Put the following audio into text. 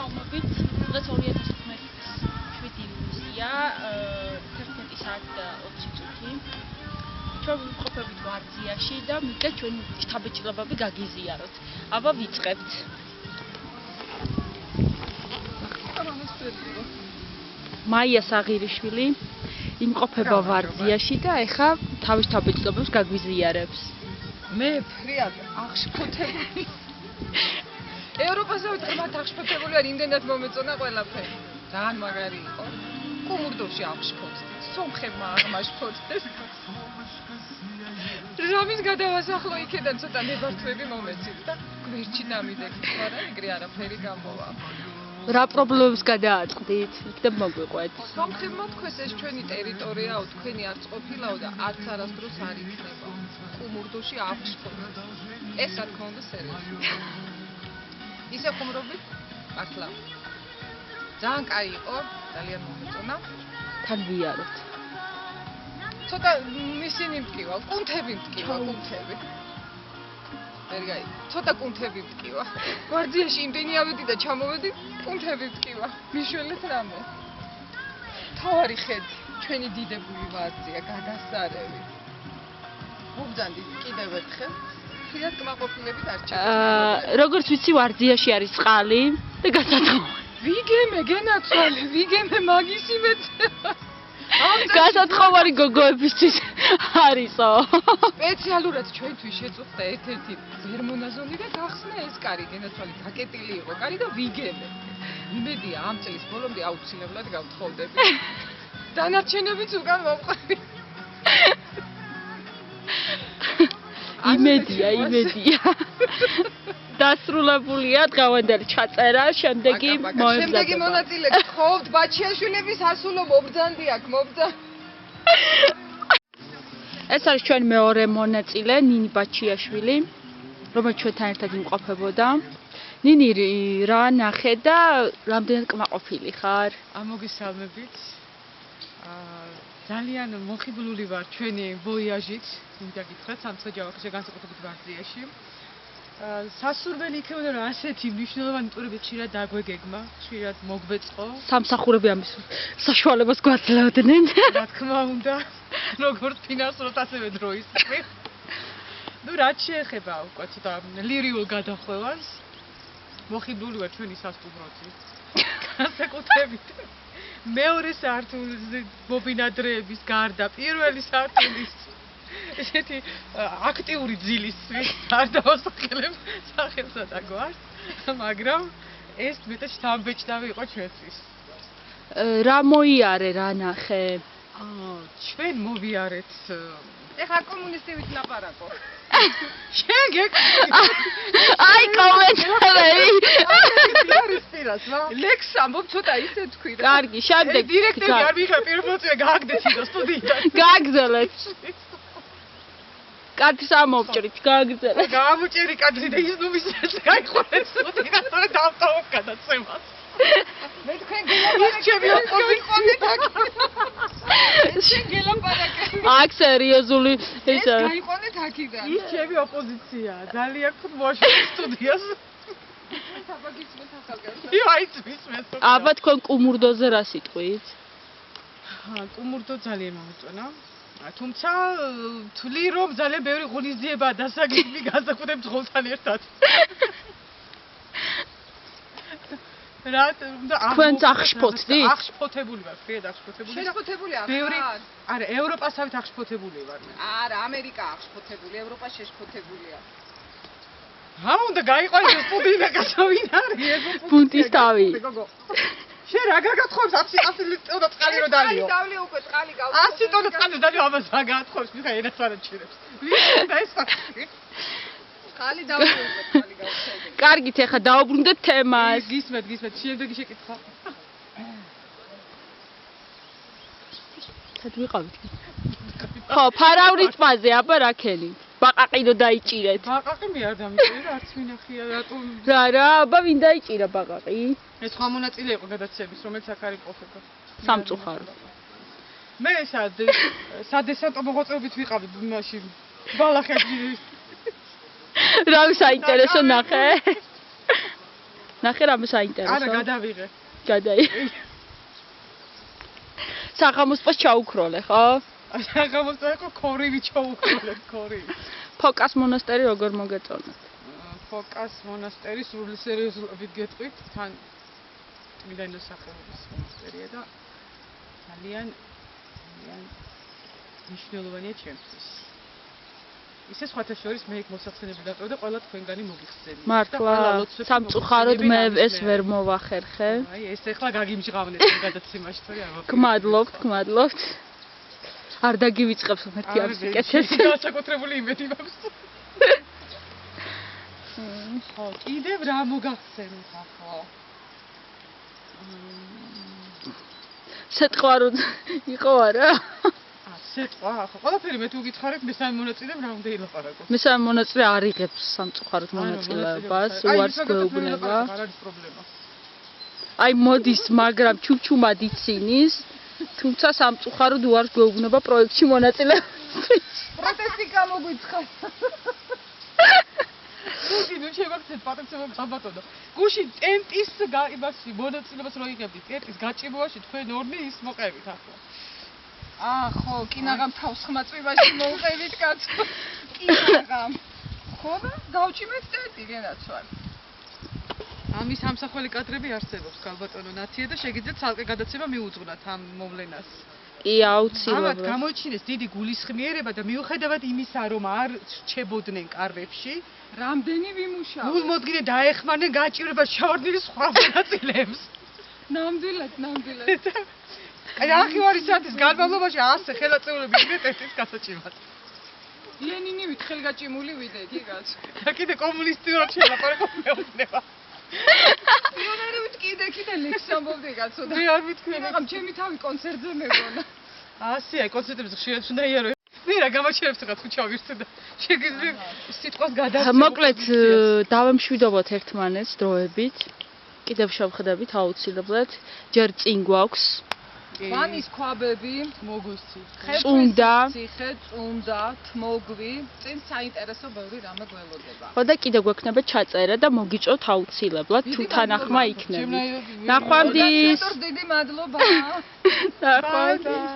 მოგესალმებით. დღეს 2015 ივნისია, 11 საათი და 20 წუთი. ჩვენ ვიმყოფებით ვარძიაში და მითხეთ ჩვენი შთაბეჭდილებები გაგიზიაროთ. აბა ვიწყებთ. მაია საღირიშვილი იმყოფება ვარძიაში და ეხა თავის შთაბეჭდილებებს გაგვიზიარებს. მე ფრიად აღშფოთებული. ევროპაზე ვიტყვი მათ აღშფოთებული არ იმდენად მომეწონა ყველაფერი. ძალიან მაგარი იყო. კუმურდოში აღშფოთდი. სომხებმა აღმაშფოთდეს. რამის გადავასახლო იქიდან ცოტა ნებართვები მომეწით და გვერდში დამიდექით, მაგრამ ეგრე არაფერი გამოვა. რა პრობლემებს გადააწყდით? იქნებ მოგვიყვეთ. სომხებმა თქვეს ეს ჩვენი ტერიტორიაო, თქვენი არც ყოფილაო და არც არასდროს არ იქნება. კუმურდოში აღშფოთდით. ეს რა თქმა უნდა სერიოზია. ისე ხუმრობთ? მართლა. ძალიან კაი იყო, ძალიან მომეწონა. თან ვიაროთ. ცოტა ისინი მტკივა, კუნთები მტკივა, კუნთები. მერგაი, ცოტა კუნთები მტკივა. გვარდიაში იმდენი ავედი და ჩამოვედი, კუნთები მტკივა. მიშველეთ რამე. თავარი ხედი, ჩვენი დიდებული ვარძია, გადასარევი. მოგძანდით კიდევ ერთხელ. ფრიად კმაყოფილებით არ ჩაგვიწყდა. როგორც ვიცი, ვარძიაში არის წყალი და გასათხოვარი. ვიგემე გენაცვალე, ვიგემე მაგისი მეცემა. გასათხოვარი გოგოებისთვის არისო. სპეციალურად ჩვენთვის შეწუხდა ერთ-ერთი ზერმონაზონი და გახსნა ეს კარი, გენაცვალი დაკეტილი იყო კარი და ვიგემე. იმედია ამ წლის ბოლომდე აუცილებლად გავთხოვდები. დანარჩენებიც უკან მომყარი. იმედია. დასრულებულია დღევანდელი ჩაწერა, შემდეგი მოემზადება. შემდეგი მონაწილე გთხოვთ ბაჩიაშვილების ასულო მობრძანდი აქ, ეს არის ჩვენი მეორე მონაწილე, ნინი ბაჩიაშვილი, რომელიც ჩვენთან ერთად იმყოფებოდა. ნინი, რა ნახე და რამდენად კმაყოფილი ხარ? მოგესალმებით. ძალიან მოხიბლული ვარ ჩვენი ვოიაჟით, მინდა გითხრათ, სამცხე-ჯავახეთში განსაკუთრებით ვარძიაში. სასურველი იქნება რომ ასეთი მნიშვნელოვანი ტურები ხშირად დაგვეგეგმა, ხშირად მოგვეწყო. სამსახურები ამის საშუალებას გვაძლევდნენ. რა თქმა უნდა, როგორც ფინანსურად, ასევე დროის. ნუ რაც შეეხება უკვე ცოტა ლირიულ გადახვევას, მოხიბლული ვარ ჩვენი სასტუმროთი. განსაკუთრებით მეორე სართულზე მობინადრეების გარდა პირველი სართულის ესეთი აქტიური ძილისთვის არ დავასახელებ სახელსა და გვარს, მაგრამ ეს მეტად შთამბეჭდავი იყო ჩვენთვის. რა მოიარე, რა ნახე? ჩვენ მოვიარეთ. ეხლა კომუნისტივით ლაპარაკო. შენ გეკითხი. აი კომენტარი. არის პირას, რა? ლექს ამბობ ცოტა ისე თქვი რა. კარგი, შემდეგ დირექტორი არ მიხარ პირველწია გააგდეთ ის სტუდიიდან. გააგზავნეთ. კადრს ამოვჭრით, გააგზავნეთ. გამოვჭერი კადრი და ის ნუ მისცეს გაიხურეთ სტუდიიდან, თორე დავტოვებ გადაცემას. მე თქვენ გელაპარაკეთ. შენ გელაპარაკეთ. აქ სერიოზული ისა. გაიყვანეთ აქიდან. ის ჩემი ოპოზიციაა. ძალიან ხუთ მოაშორე სტუდიას. საბაგისმეთ ახალგაზრდა. აიცვის მე. აბა თქვენ კუმურდოზე რა სიტყვით? კუმურდო ძალიან მომწონა. თუმცა თვლი რომ ძალიან ბევრი ღონისძიებაა დასაგებები განსაკუთრებით ძღოლთან ერთად. რა უნდა თქვენც აღშფოთდით? აღშფოთებული ვარ, ფრიად აღშფოთებული. შეშფოთებული არ ბევრი ხარ? არა, ევროპასავით აღშფოთებული ვარ. არა, ამერიკა აღშფოთებული, ევროპა შეშფოთებულია. უნდა გაიყვანოს სტუდიიდან გასავინ არის? ბუნტის თავი. შენ რა გაგათხოვებს 100 ტონა წყალი რო დალიო? წყალი დავლე უკვე, წყალი გავ. 100 ტონა წყალი დალიო, ამას რა გაათხოვებს? მიხა ენას არ აჩერებს. ვინ და ეს ფაქტი? წყალი დავლე უკვე, წყალი გავხსენე. კარგით, ეხა დაუბრუნდეთ თემას. გისმეთ, შემდეგი შეკითხვა. სად ვიყავით? ხო, ფარავნის ტბაზე, აბა რა ქენი? ბაყაყინო დაიჭირეთ. ბაყაყი მე არ დამიჭირე, არც მინახია, რატომ? რა, აბა ვინ დაიჭირა ბაყაყი? ეს სხვა მონაწილე იყო გადაცემის, რომელიც აქ არ იმყოფება. სამწუხარო. მე სადესანტო მოღვაწეობით ვიყავი იმაში ბალახებში. რა საინტერესო ნახე? ნახე რამე საინტერესო. არა, გადავიღე. გადაიღე. საღამოსპოს ჩაუქროლე, ხო? საღამოსპოს ქორივი ჩაუქროლე, ქორივი. ფოკას მონასტერი როგორ მოგეწონათ? ფოკას მონასტერი სრული სერიოზულობით გეტყვით, თან წმინდანოს სახელობის მონასტერია და ძალიან მნიშვნელოვანია ჩემთვის. ისე სხვათა შორის მე იქ მოსახსენები დაკრავ და ყველა თქვენგანი მოგიხსენიათ. მართლა სამწუხაროდ მე ეს ვერ მოვახერხე. აი ეს ახლა გაგიმჟღავნეთ გადაცემაში თორე არ ვაფიქრე. გმადლობთ. არ დაგივიწყებს მერტი ამ სიკეთეს. განსაკუთრებული იმედი მაქვს. ხო, კიდევ რა მოგახსენეთ ახლა? სეტყვაროდ იყო არა? სეტყვა, ხო, ყველაფერი მე თუ გითხარით მესამე მონაწილემ რამდენი ლაპარაკობს. მესამე მონაწილე არ იღებს სამწუხაროდ მონაწილეობას, უარს გვეუბნება. არ არის პრობლემა. აი მოდის, მაგრამ ჩუჩუმად იცინის, თუმცა სამწუხაროდ უარს გვეუბნება პროექტში მონაწილეობას. პროტესტი გამოგვიცხა. გუში ნუ შევაქცეთ პატაცემო გაბატონო. გუში ტენტის იმაში მონაწილეობას რო იღებდით, ტენტის გაჭიმვაში თქვენ ორნი ის მოყევით ახლა. ხო, კინაღამ თავს ხმაწვივაში მოუყევით კაცო. კინაღამ. ხო და გავჭიმეთ ტენტი გენაცვალ. ამის ამსახველი კადრები არსებობს გალბატონო ნათია და შეგიძლიათ ცალკე გადაცემა მიუძღვნათ ამ მოვლენას. კი, აუცილებლად. ამათ გამოიჩინეს დიდი გულისხმიერება და მიუხედავად იმისა, რომ არ რჩებოდნენ კარვებში, რამდენი ვიმუშავე. გულ მოდგინე დაეხმარნენ გაჭირებას ჩავარდნილი სხვა მონაწილეებს. ნამდვილად. აი ახი საათის განმავლობაში 100 ხელაწეულები იყვნენ ტესტის გასაჭიმად. ლენინივით ხელგაჭიმული ვიდედი კაცო. და კიდე კომუნისტურად შელაპარაკო მეუბნება. პიონერივით კიდე ლექს ამბობდი კაცო და მე არ მithქნები. კინაღამ ჩემი თავი კონცერტზე მეგონა. აი კონცერტებზე ხშირად უნდა იარო. მე რა გამაჩერებს ხა თუ ჩავირთე და შეგიძლია სიტყვას გადავწევ. მოკლედ დავემშვიდობოთ ერთმანეთს დროებით. კიდევ შევხვდებით აუცილებლად. ჯერ წინ გვაქვს ვანის ქვაბები, მოგუსცი. წუნდა. ციხე, წუნდა, თმოგვი, წინ საინტერესო ბევრი რამე გველოდება. ხო და კიდევ გვექნება ჩაწერა და მოგიჭოთ აუცილებლად თუ თანახმა იქნება. ნახვამდის. დიდი მადლობა. ნახვამდის.